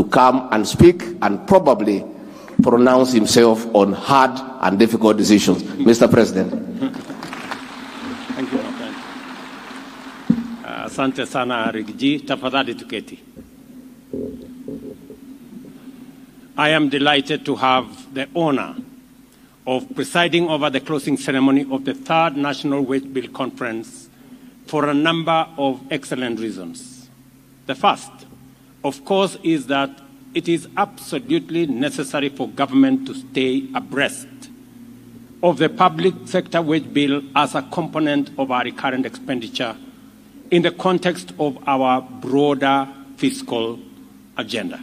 come and speak and probably pronounce himself on hard and difficult decisions. Mr. President. Thank you, my friend. Asante sana Rigiji, tafadhali tuketi. I am delighted to have the honor of presiding over the closing ceremony of the 3rd National Wage Bill Conference for a number of excellent reasons. The first, of course, is that it is absolutely necessary for government to stay abreast of the public sector wage bill as a component of our recurrent expenditure in the context of our broader fiscal agenda.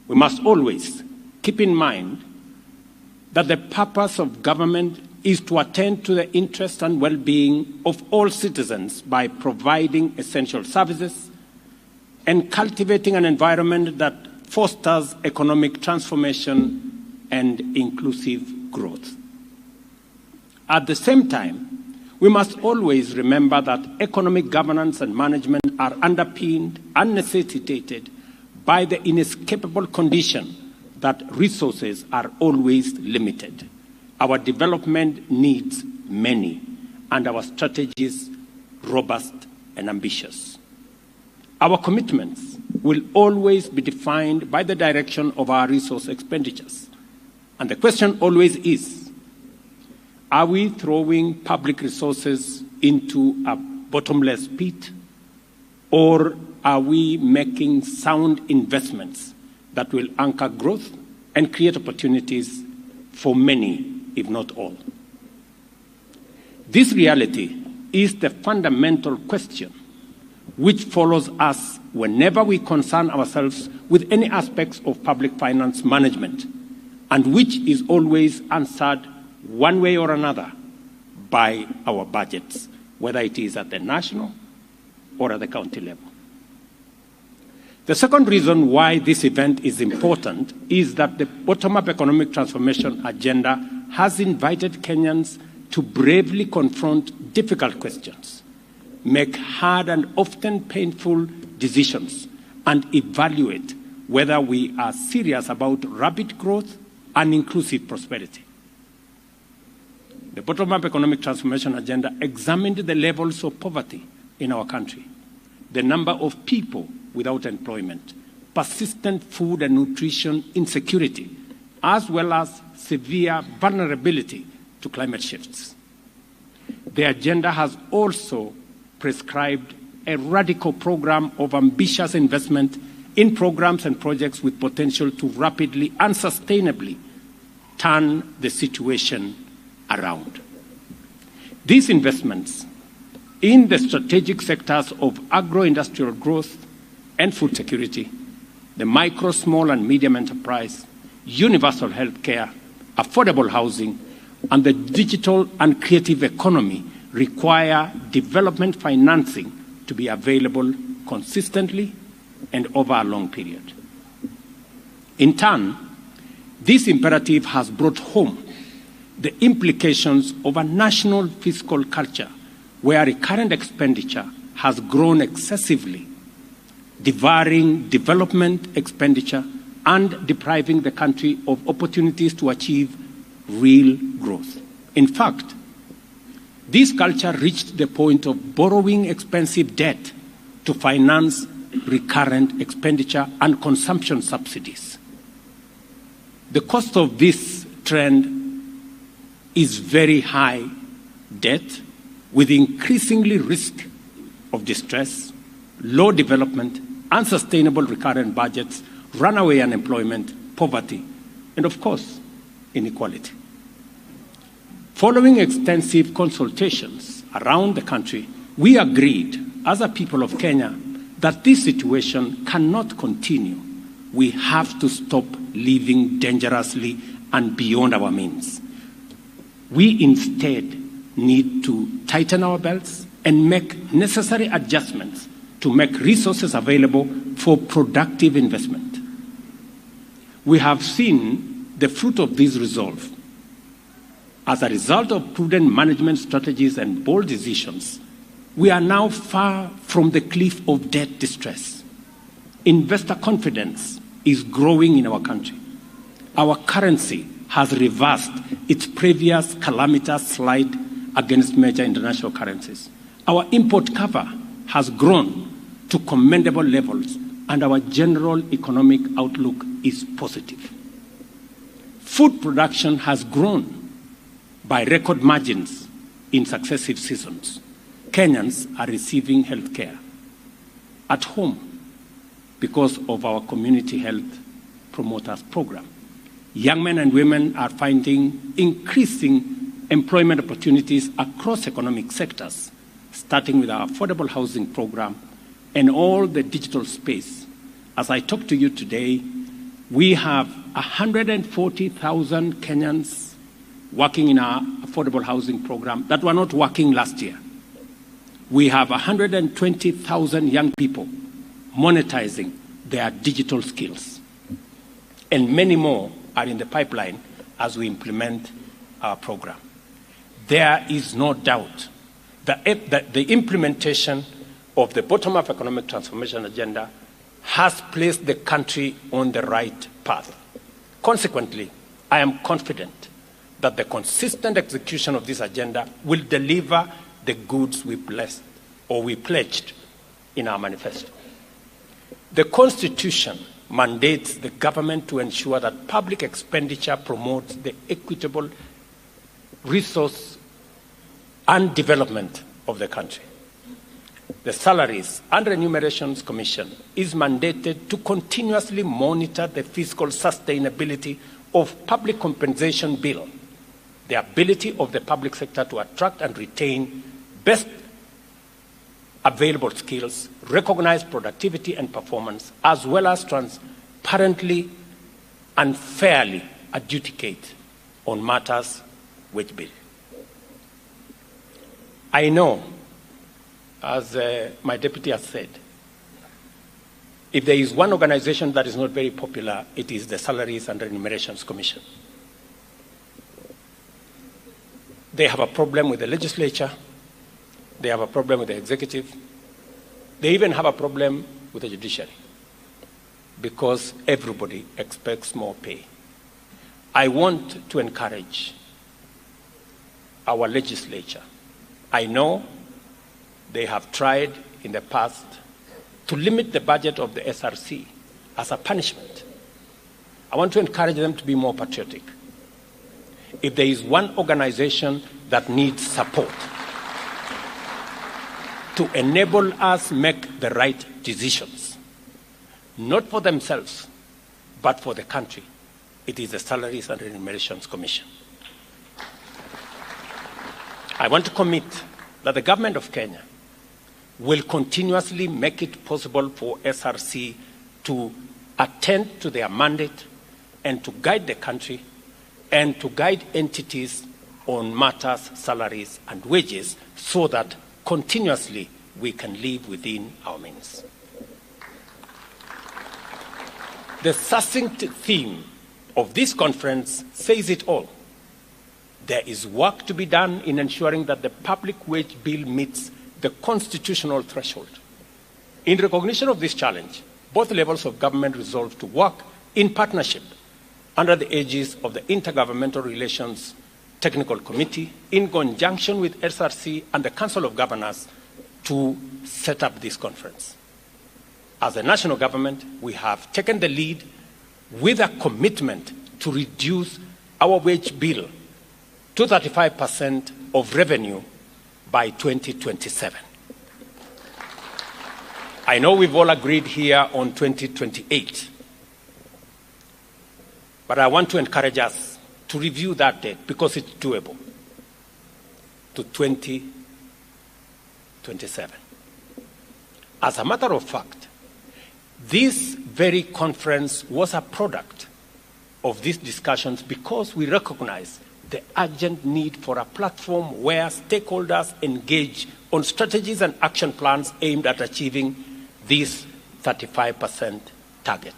We must always keep in mind that the purpose of government is to attend to the interests and well-being of all citizens by providing essential services and cultivating an environment that fosters economic transformation and inclusive growth. At the same time, we must always remember that economic governance and management are underpinned and necessitated by the inescapable condition that resources are always limited. Our development needs many, and our strategies robust and ambitious. Our commitments will always be defined by the direction of our resource expenditures. And the question always is, are we throwing public resources into a bottomless pit, or are we making sound investments that will anchor growth and create opportunities for many, if not all? This reality is the fundamental question which follows us whenever we concern ourselves with any aspects of public finance management, and which is always answered one way or another by our budgets, whether it is at the national or at the county level. The second reason why this event is important is that the bottom-up economic transformation agenda has invited Kenyans to bravely confront difficult questions, make hard and often painful decisions, and evaluate whether we are serious about rapid growth and inclusive prosperity. The bottom-up economic transformation agenda examined the levels of poverty in our country, the number of people without employment, persistent food and nutrition insecurity, as well as severe vulnerability to climate shifts. The agenda has also prescribed a radical program of ambitious investment in programs and projects with potential to rapidly and sustainably turn the situation around. These investments in the strategic sectors of agro-industrial growth and food security, the micro, small and medium enterprise, universal health care, affordable housing, and the digital and creative economy require development financing to be available consistently and over a long period. In turn, this imperative has brought home the implications of a national fiscal culture where recurrent expenditure has grown excessively, devouring development expenditure and depriving the country of opportunities to achieve real growth. In fact, this culture reached the point of borrowing expensive debt to finance recurrent expenditure and consumption subsidies. The cost of this trend is very high debt with increasingly risk of distress, low development, unsustainable recurrent budgets, runaway unemployment, poverty, and of course, inequality. Following extensive consultations around the country, we agreed as a people of Kenya that this situation cannot continue. We have to stop living dangerously and beyond our means. We instead need to tighten our belts and make necessary adjustments to make resources available for productive investment. We have seen the fruit of this resolve. As a result of prudent management strategies and bold decisions, we are now far from the cliff of debt distress. Investor confidence is growing in our country. Our currency has reversed its previous calamitous slide against major international currencies. Our import cover has grown to commendable levels, and our general economic outlook is positive. Food production has grown by record margins in successive seasons. Kenyans are receiving health care at home because of our community health promoters program. Young men and women are finding increasing employment opportunities across economic sectors, starting with our affordable housing program and all the digital space. As I talk to you today, we have 140,000 Kenyans working in our affordable housing program that were not working last year. We have 120,000 young people monetizing their digital skills. And many more are in the pipeline as we implement our program. There is no doubt that the implementation of the bottom-up economic transformation agenda has placed the country on the right path. Consequently, I am confident that the consistent execution of this agenda will deliver the goods we pledged in our manifesto. The Constitution mandates the government to ensure that public expenditure promotes the equitable resource and development of the country. The Salaries and Remunerations Commission is mandated to continuously monitor the fiscal sustainability of public compensation bill, the ability of the public sector to attract and retain best available skills, recognize productivity and performance, as well as transparently and fairly adjudicate on matters which bill. I know, as my deputy has said, if there is one organization that is not very popular, it is the Salaries and Remunerations Commission. They have a problem with the legislature. They have a problem with the executive. They even have a problem with the judiciary because everybody expects more pay. I want to encourage our legislature. I know they have tried in the past to limit the budget of the SRC as a punishment. I want to encourage them to be more patriotic. If there is one organization that needs support to enable us make the right decisions, not for themselves, but for the country, it is the Salaries and Remunerations Commission. I want to commit that the government of Kenya will continuously make it possible for SRC to attend to their mandate and to guide the country and to guide entities on matters, salaries, and wages so that continuously we can live within our means. The succinct theme of this conference says it all. There is work to be done in ensuring that the public wage bill meets the constitutional threshold. In recognition of this challenge, both levels of government resolved to work in partnership under the aegis of the Intergovernmental Relations Technical Committee in conjunction with SRC and the Council of Governors to set up this conference. As a national government, we have taken the lead with a commitment to reduce our wage bill to 35% of revenue by 2027. I know we've all agreed here on 2028, but I want to encourage us to review that date because it's doable to 2027. As a matter of fact, this very conference was a product of these discussions because we recognize the urgent need for a platform where stakeholders engage on strategies and action plans aimed at achieving this 35% target.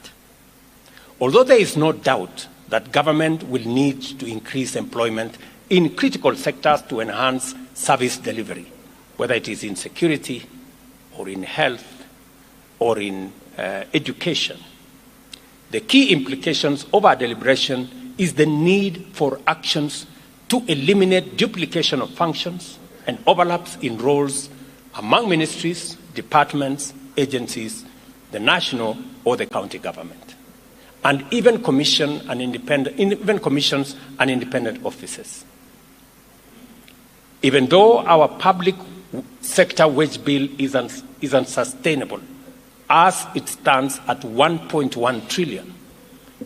Although there is no doubt that government will need to increase employment in critical sectors to enhance service delivery, whether it is in security or in health or in education, The key implications of our deliberation is the need for actions to eliminate duplication of functions and overlaps in roles among ministries, departments, agencies, the national or the county government, and even commissions and independent offices. Even though our public sector wage bill is unsustainable, as it stands at 1.1 trillion,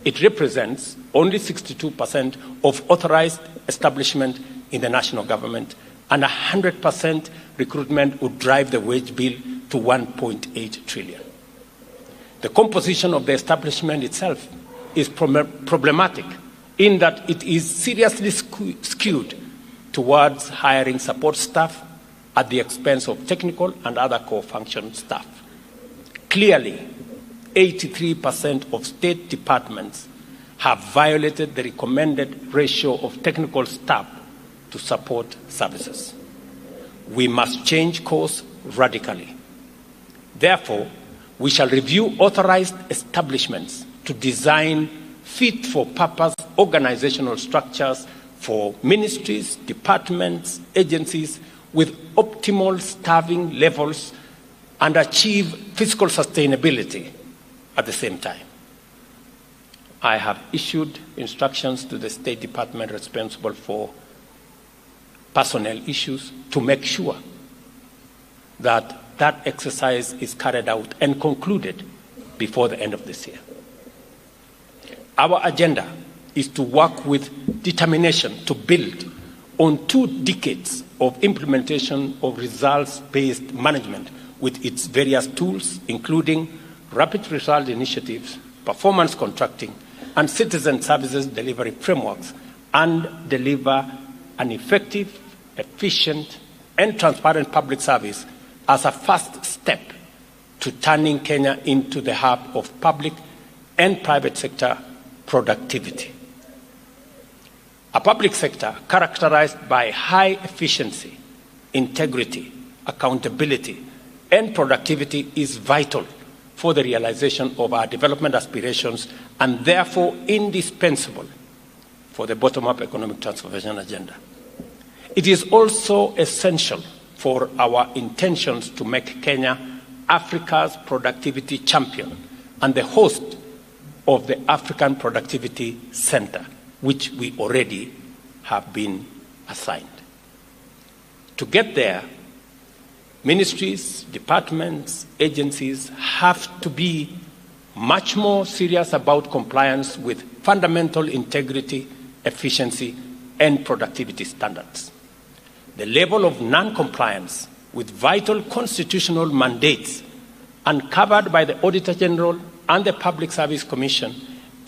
it represents only 62% of authorized establishment in the national government, and 100% recruitment would drive the wage bill to 1.8 trillion. The composition of the establishment itself is problematic in that it is seriously skewed towards hiring support staff at the expense of technical and other core function staff. Clearly, 83% of state departments have violated the recommended ratio of technical staff to support services. We must change course radically. Therefore, we shall review authorized establishments to design fit-for-purpose organizational structures for ministries, departments, agencies with optimal staffing levels and achieve fiscal sustainability at the same time. I have issued instructions to the State Department responsible for personnel issues to make sure that that exercise is carried out and concluded before the end of this year. Our agenda is to work with determination to build on 2 decades of implementation of results-based management with its various tools, including rapid result initiatives, performance contracting, and citizen services delivery frameworks, and deliver an effective, efficient, and transparent public service as a first step to turning Kenya into the hub of public and private sector productivity. A public sector characterized by high efficiency, integrity, accountability, and productivity is vital for the realization of our development aspirations and therefore indispensable for the bottom-up economic transformation agenda. It is also essential for our intentions to make Kenya Africa's productivity champion and the host of the African Productivity Center, which we already have been assigned. To get there, ministries, departments, agencies have to be much more serious about compliance with fundamental integrity, efficiency, and productivity standards. The level of non-compliance with vital constitutional mandates uncovered by the Auditor General and the Public Service Commission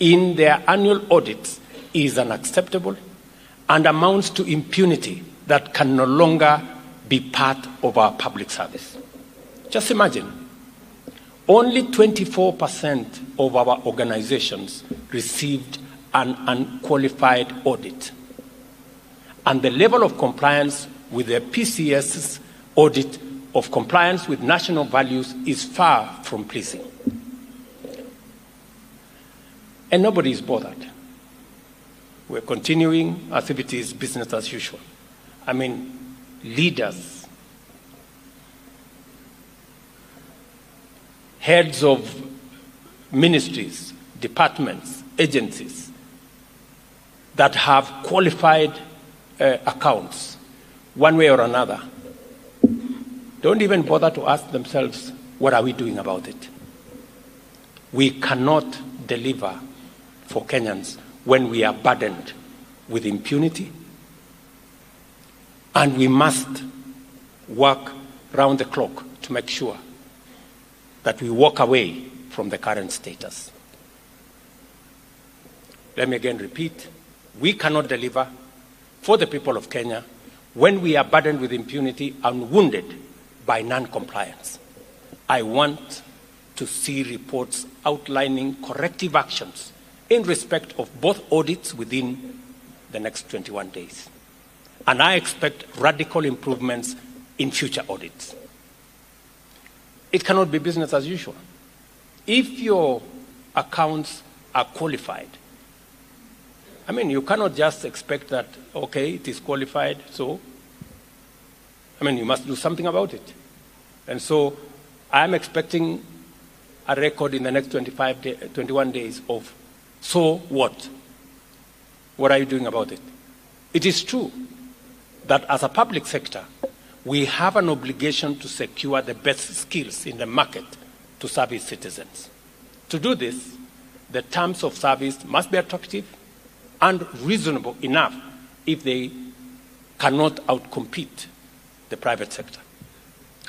in their annual audits is unacceptable and amounts to impunity that can no longer be part of our public service. Just imagine, only 24% of our organizations received an unqualified audit, and the level of compliance with the PCS's audit of compliance with national values is far from pleasing. And nobody is bothered. We're continuing as if it is business as usual. I mean, leaders, heads of ministries, departments, agencies that have qualified accounts one way or another don't even bother to ask themselves, what are we doing about it? We cannot deliver for Kenyans when we are burdened with impunity, and we must work round the clock to make sure that we walk away from the current status. Let me again repeat, we cannot deliver for the people of Kenya when we are burdened with impunity and wounded by non-compliance. I want to see reports outlining corrective actions in respect of both audits within the next 21 days. And I expect radical improvements in future audits. It cannot be business as usual. If your accounts are qualified. I mean, you cannot just expect that, okay, it is qualified, so, I mean, you must do something about it. And so I'm expecting a record in the next 21 days of, so what? What are you doing about it? It is true that as a public sector, we have an obligation to secure the best skills in the market to serve its citizens. To do this, the terms of service must be attractive and reasonable enough if they cannot outcompete the private sector.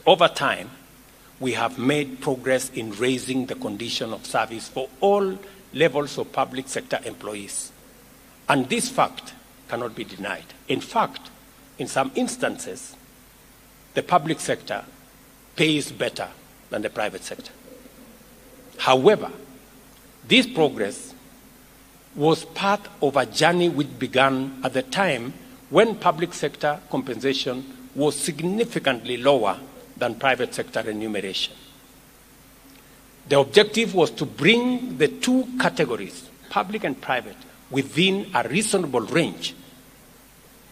Over time, we have made progress in raising the condition of service for all levels of public sector employees. And this fact cannot be denied. In fact, in some instances, the public sector pays better than the private sector. However, this progress was part of a journey which began at the time when public sector compensation was significantly lower than private sector remuneration. The objective was to bring the two categories, public and private, within a reasonable range,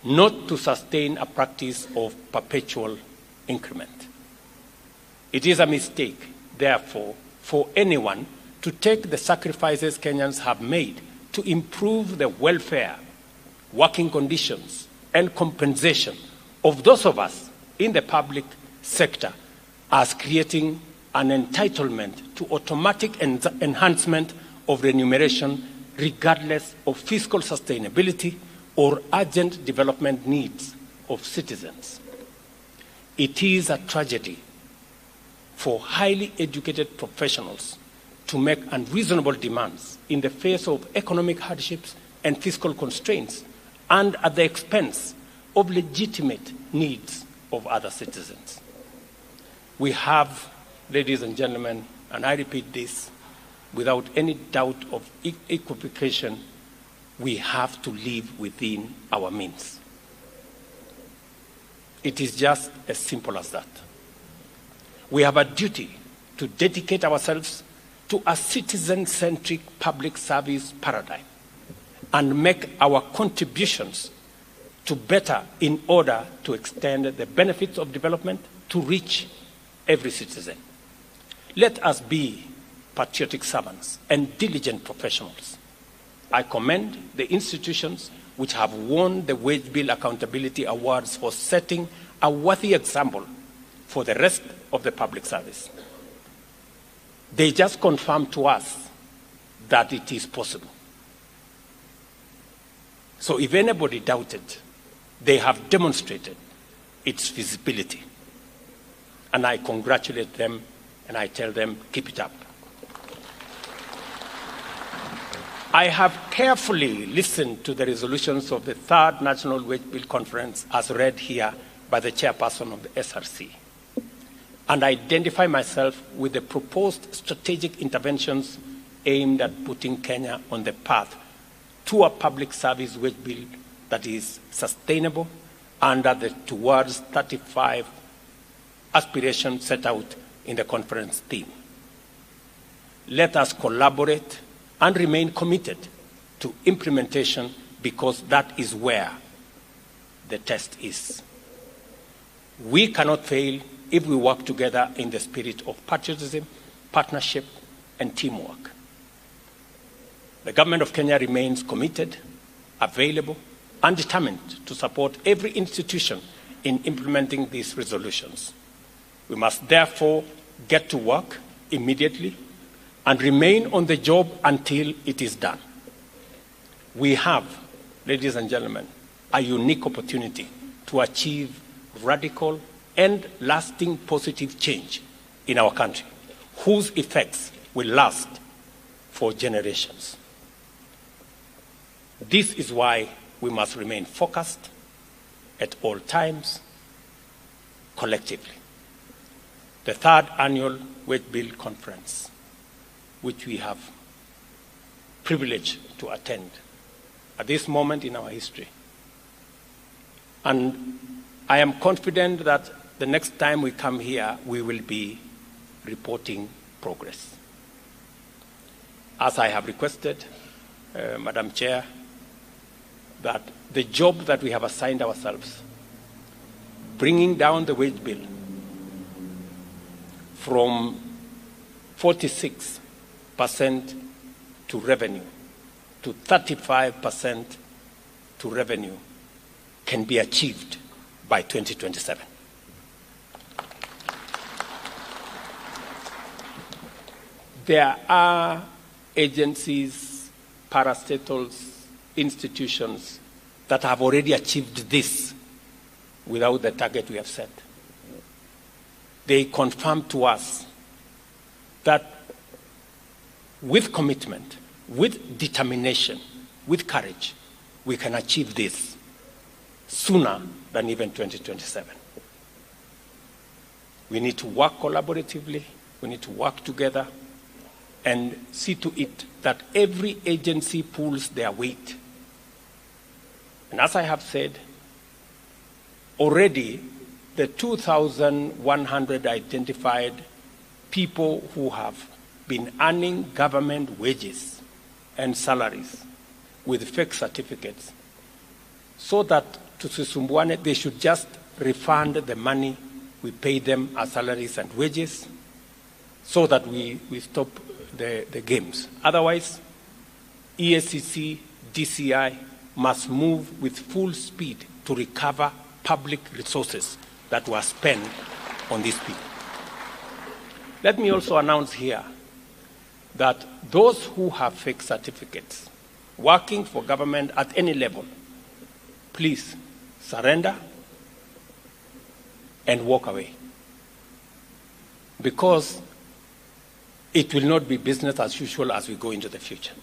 not to sustain a practice of perpetual increment. It is a mistake, therefore, for anyone to take the sacrifices Kenyans have made to improve the welfare, working conditions, and compensation of those of us in the public sector as creating an entitlement to automatic enhancement of remuneration regardless of fiscal sustainability or urgent development needs of citizens. It is a tragedy for highly educated professionals to make unreasonable demands in the face of economic hardships and fiscal constraints and at the expense of legitimate needs of other citizens. We have, ladies and gentlemen, and I repeat this, without any doubt of equivocation, we have to live within our means. It is just as simple as that. We have a duty to dedicate ourselves to a citizen-centric public service paradigm and make our contributions to better in order to extend the benefits of development to reach every citizen. Let us be patriotic servants and diligent professionals. I commend the institutions which have won the Wage Bill Accountability Awards for setting a worthy example for the rest of the public service. They just confirm to us that it is possible. So if anybody doubted, they have demonstrated its feasibility. And I congratulate them and I tell them, keep it up. I have carefully listened to the resolutions of the Third National Wage Bill Conference as read here by the chairperson of the SRC, and identify myself with the proposed strategic interventions aimed at putting Kenya on the path to a public service wage bill that is sustainable under the Towards 35 aspiration set out in the conference theme. Let us collaborate and remain committed to implementation because that is where the test is. We cannot fail if we work together in the spirit of patriotism, partnership, and teamwork. The government of Kenya remains committed, available, and determined to support every institution in implementing these resolutions. We must therefore get to work immediately and remain on the job until it is done. We have, ladies and gentlemen, a unique opportunity to achieve radical and lasting positive change in our country, whose effects will last for generations. This is why we must remain focused at all times, collectively. The third annual Wage Bill Conference, which we have privileged to attend at this moment in our history. And I am confident that the next time we come here, we will be reporting progress. as I have requested, Madam Chair, that the job that we have assigned ourselves, bringing down the wage bill from 46% to revenue to 35% to revenue, can be achieved by 2027. There are agencies, parastatals, institutions that have already achieved this without the target we have set. They confirm to us that with commitment, with determination, with courage, we can achieve this sooner than even 2027. We need to work collaboratively, we need to work together and see to it that every agency pulls their weight. And as I have said, already the 2,100 identified people who have been earning government wages and salaries with fake certificates, so that to Sisumbuane, they should just refund the money we pay them as salaries and wages, so that we stop the games. Otherwise, EACC, DCI must move with full speed to recover public resources that were spent on these people. Let me also announce here that those who have fake certificates working for government at any level, please surrender and walk away, because it will not be business as usual as we go into the future.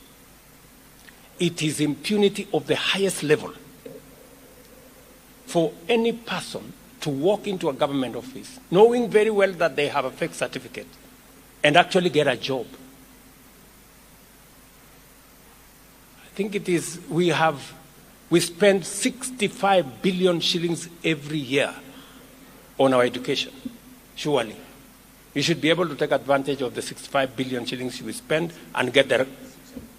It is impunity of the highest level for any person to walk into a government office knowing very well that they have a fake certificate and actually get a job. I think it is, we spend 65 billion shillings every year on our education. Surely you should be able to take advantage of the 65 billion shillings we spend and get the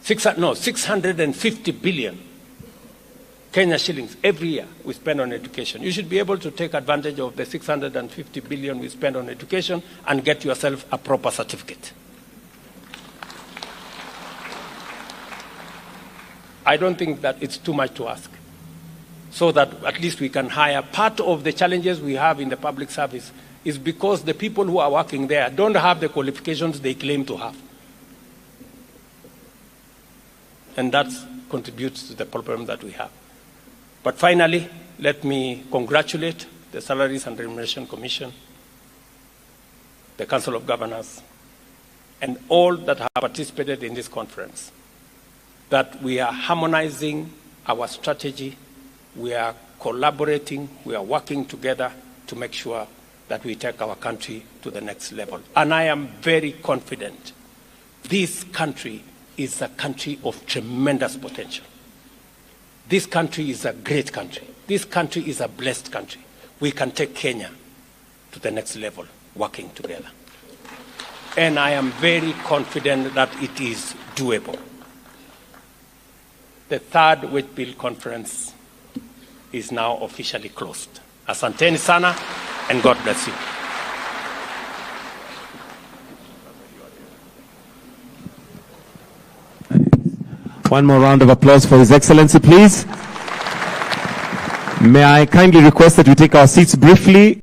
650 billion Kenya shillings every year we spend on education. You should be able to take advantage of the 650 billion we spend on education and get yourself a proper certificate. I don't think that it's too much to ask, so that at least we can hire. Part of the challenges we have in the public service is because the people who are working there don't have the qualifications they claim to have. And that contributes to the problem that we have. But finally, let me congratulate the Salaries and Remuneration Commission, the Council of Governors, and all that have participated in this conference, that we are harmonizing our strategy, we are collaborating, we are working together to make sure that we take our country to the next level. And I am very confident this country is a country of tremendous potential. This country is a great country. This country is a blessed country. We can take Kenya to the next level, working together. And I am very confident that it is doable. The third Wage Bill Conference is now officially closed. Asanteni sana, and God bless you. One more round of applause for His Excellency, please. May I kindly request that we take our seats briefly.